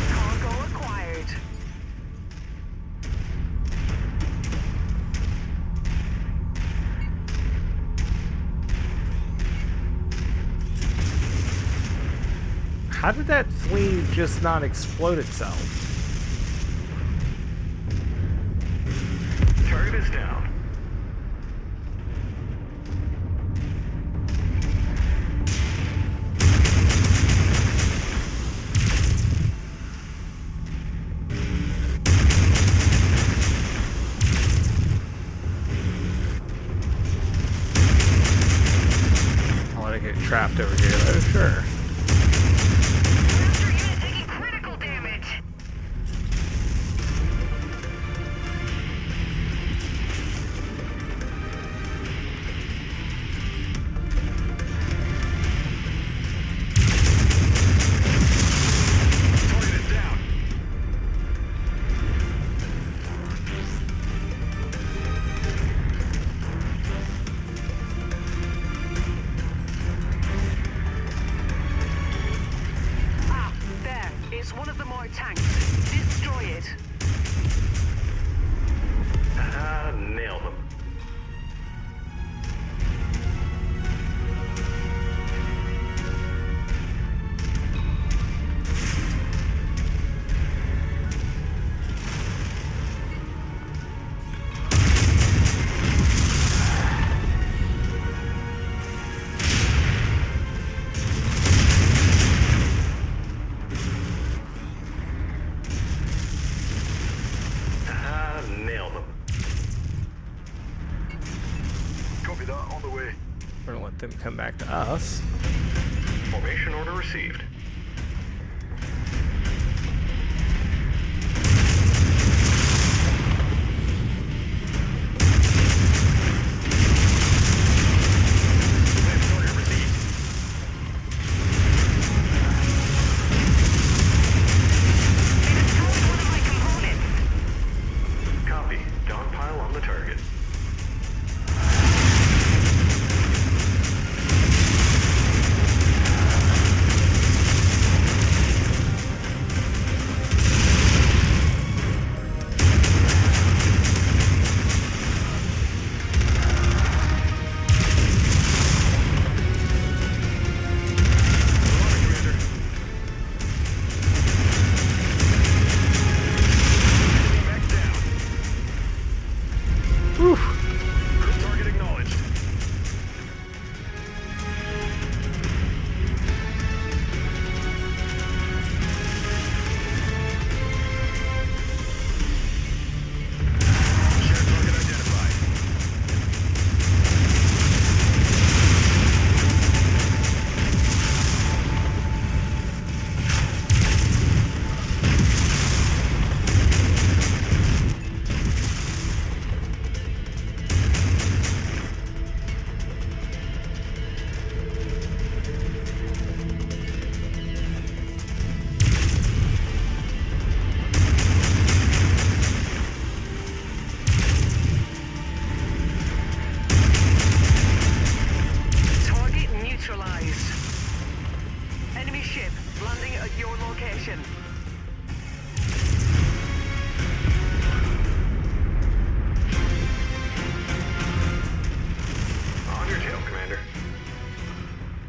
Speaker 2: Cargo acquired.
Speaker 1: How did that flea just not explode itself?
Speaker 3: Target is down.
Speaker 1: I'll let it get trapped over here though, sure.
Speaker 5: Raptor unit taking critical damage.
Speaker 3: Target is down.
Speaker 1: come back to us.
Speaker 3: Formation order received.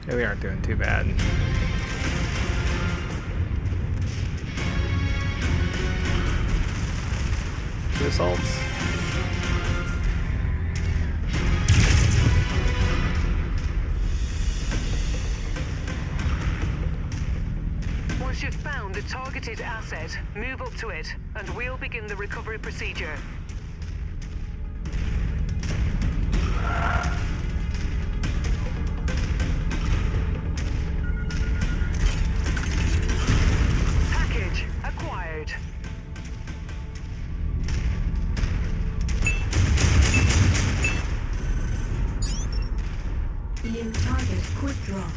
Speaker 1: Yeah, we aren't doing too bad. Two assaults.
Speaker 2: Once you've found the targeted asset, move up to it, and we'll begin the recovery procedure. Package acquired.
Speaker 4: New target quick draw.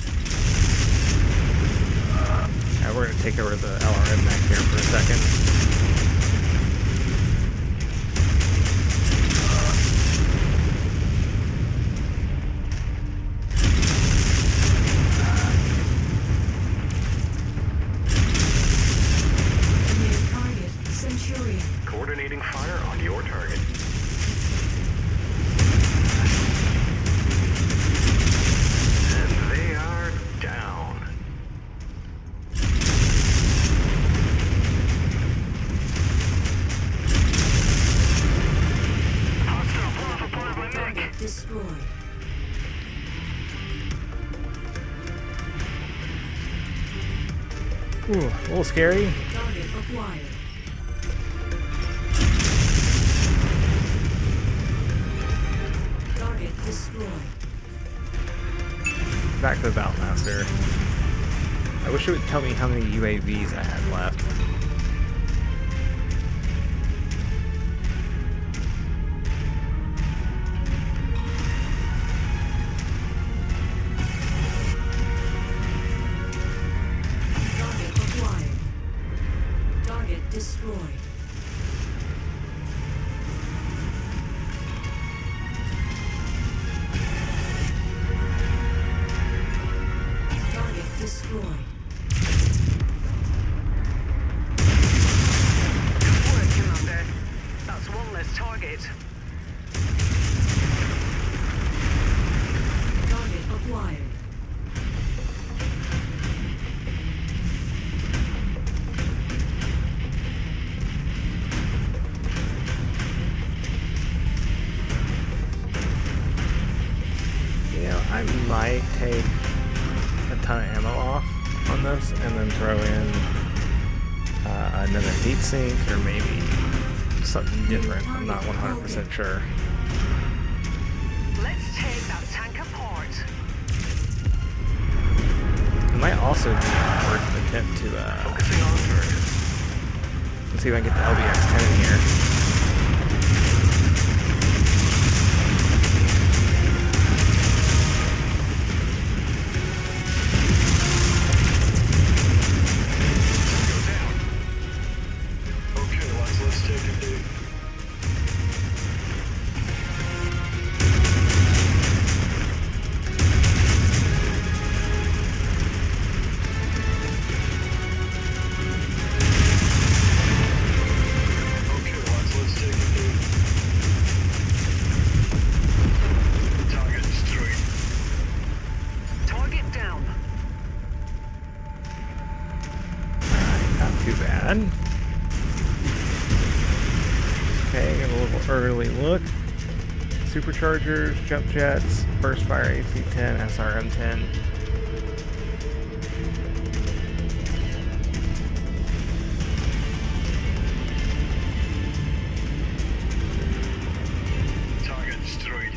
Speaker 1: Yeah, we're gonna take over the LRM mech here for a second.
Speaker 4: New target Centurion.
Speaker 3: Coordinating fire on your target. And they are down. Hostile pull off a part of my mech.
Speaker 4: Target destroyed.
Speaker 1: Ooh, a little scary.
Speaker 4: Target acquired. Target destroyed.
Speaker 1: Back to the Battlemaster. I wish it would tell me how many UAVs I had left.
Speaker 4: Target acquired. Target destroyed. Target destroyed.
Speaker 2: Good work, Commander. That's one less target.
Speaker 4: Target acquired.
Speaker 1: You know, I might take a ton of ammo off on this and then throw in another heat sink or maybe something different. I'm not 100% sure.
Speaker 2: Let's take that tank apart.
Speaker 1: might also be worth an attempt to
Speaker 3: Focusing on target.
Speaker 1: let's see if I can get the LBX-10 in here.
Speaker 3: Okay, let's take it deep. Okay, let's take it deep. Target destroyed.
Speaker 2: Target down.
Speaker 1: Not too bad. Okay, give a little early look. Superchargers, jump jets, burst fire AC-10, SRM-10.
Speaker 3: Target destroyed.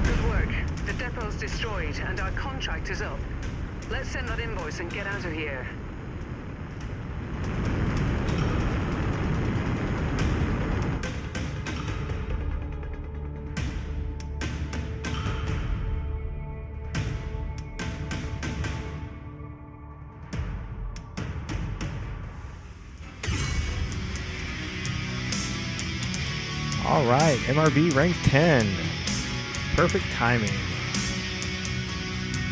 Speaker 2: Good work. The depot's destroyed and our contract is up. Let's send that invoice and get out of here.
Speaker 1: All right, MRB Rank 10. Perfect timing.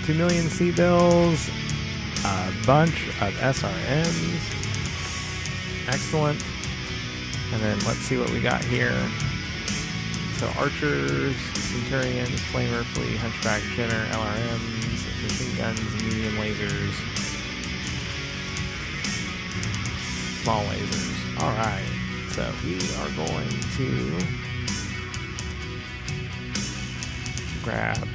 Speaker 1: 2 million C-bills, a bunch of SRMs. Excellent. And then let's see what we got here. So archers, centurions, flamer, flea, hunchback, Jenner, LRMs, machine guns, medium lasers, small lasers. All right. So we are going to grab,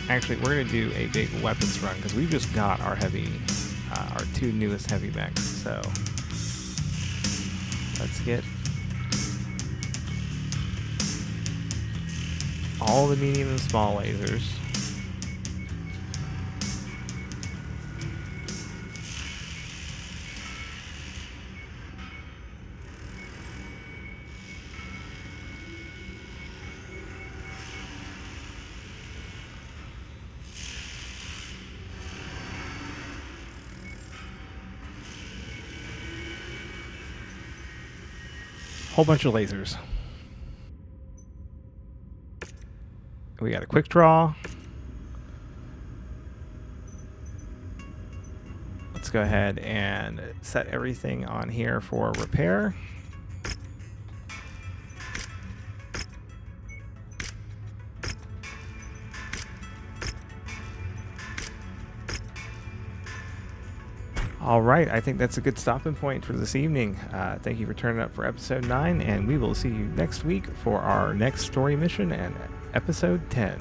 Speaker 1: actually we're going to do a big weapons run because we just got our heavy, our two newest heavy mechs. So let's get all the medium and small lasers. Whole bunch of lasers. We got a quick draw. Let's go ahead and set everything on here for repair. All right, I think that's a good stopping point for this evening. Thank you for turning up for episode 9, and we will see you next week for our next story mission and episode 10.